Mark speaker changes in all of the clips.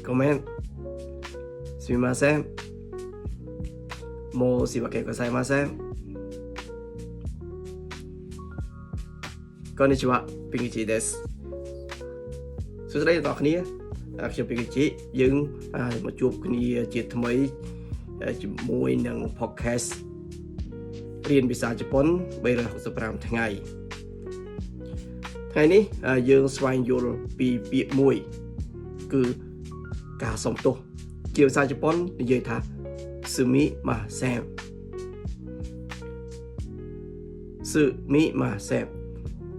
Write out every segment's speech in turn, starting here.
Speaker 1: ごめん。すみません。申し訳ございません。こんにちは、ピンキチです。សួស្តីអ្នកនរគ្នាខ្ញុំពីងជីយើងមកជួបគ្នាជាថ្មីជាមួយនឹង podcast រៀនភាសាជប៉ុន365ថ្ងៃនេះយើងស្វែងយល់ពីពាក្យមួយគឺការសុំទោសជាភាសាជប៉ុននិយាយថា sumimasen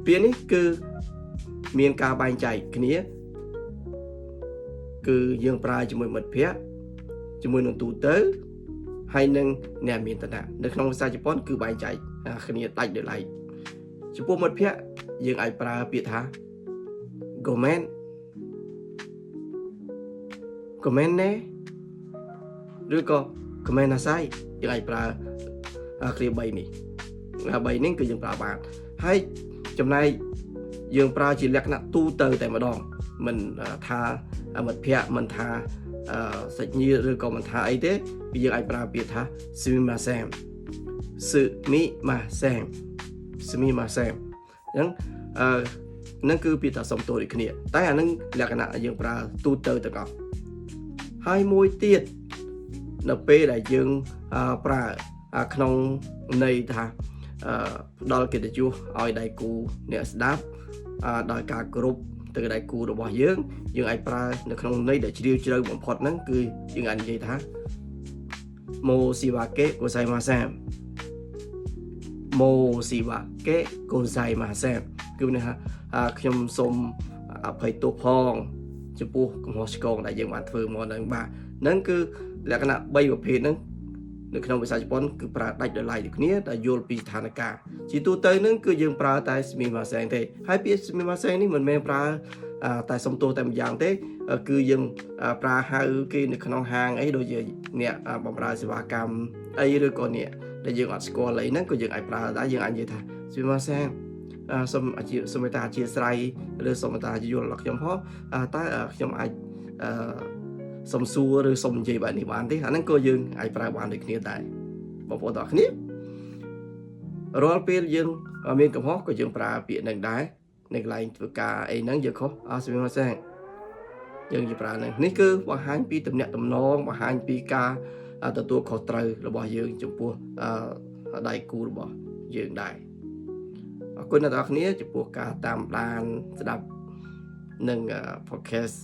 Speaker 1: ពាក្យនេះគឺមានការបែងចែកគ្នាគឺយើងប្រើជាមួយមិត្តភ័ក្តិជាមួយនឹងទូទៅហើយនឹងអ្នកមានឋានៈនៅក្នុងភាសាជប៉ុនគឺបែងចែកគ្នាដាច់ដោយឡែកចំពោះមិត្តភ័ក្តិយើងអាចប្រើពាក្យថា gomen ねឬក៏ gomen nasai យើងអាចប្រើគ្រា3នេះ3គឺយើងប្រើបានហើយចំណែកយើងប្រើជាលក្ខណៈទូទៅតែម្ដងមិនថាមិត្តភ័ក្តិមិនថាសាច់ញាតិឬក៏មិនថាអីទេគឺយើងអាចប្រើពាក្យថា sumimasen អញ្ចឹងនឹងគឺពាក្យថាសុំទោសដូចគ្នាតែអានឹងលក្ខណៈយើងប្រើទូទៅទាំងអស់ហើយមួយទៀតនៅពេលដែលយើងប្រើក្នុងន័យថាផ្ដល់កិត្តិយសឲ្យដៃគូអ្នកស្ដាប់ដោយការគោរពទៅដៃគូរបស់យើងអាចប្រើនៅក្នុងន័យដែលជ្រាលជ្រៅបំផុតហ្នឹងគឺយើងអាចនិយាយថា Moshiwake gozaimasen គឺមានថាខ្ញុំសូមអភ័យទោសផងចំពោះកំហុសឆ្គងដែលយើងបានធ្វើមកហ្នឹងគឺលក្ខណៈ3ប្រភេទហ្នឹងនៅក្នុងភាសាជប៉ុនគឺប្រើដាច់ដោយឡែកដូចគ្នាតែយល់ពីស្ថានភាពជាទូទៅហ្នឹងគឺយើងប្រើតែ sumimasen ទេហើយពាក្យ sumimasen នេះមិនមែនប្រើតែសុំទោសតែម្យ៉ាងទេគឺយើងប្រើហៅគេនៅក្នុងហាងអីដូចជាអ្នកបម្រើសេវាកម្មអីឬក៏អ្នកដែលយើងអត់ស្គាល់អីហ្នឹងក៏យើងអាចប្រើដែរយើងអាចនិយាយថា sumimasen សូមអធិស្ឋានឬសូមតាយល់ដល់ខ្ញុំផងតើខ្ញុំអាចសុំសួរឬសុំនិយាយបែបនេះបានទេអាហ្នឹងក៏យើងអាចប្រើបានដូចគ្នាដែរបងប្អូនទាំងអស់គ្នារាល់ពេលយើងមានកំហុសក៏យើងប្រើពាក្យហ្នឹងដែរនៅកន្លែងធ្វើការអីហ្នឹងយើងខុសសុំមកសែងយើងប្រើហ្នឹងនេះគឺបង្ហាញពីទំនាក់ទំនងបង្ហាញពីការទទួលខុសត្រូវរបស់យើងចំពោះដៃគូរបស់យើងដែរអរគុណអ្នកទាំងអស់គ្នាចំពោះការតាមដានស្ដាប់នឹង podcast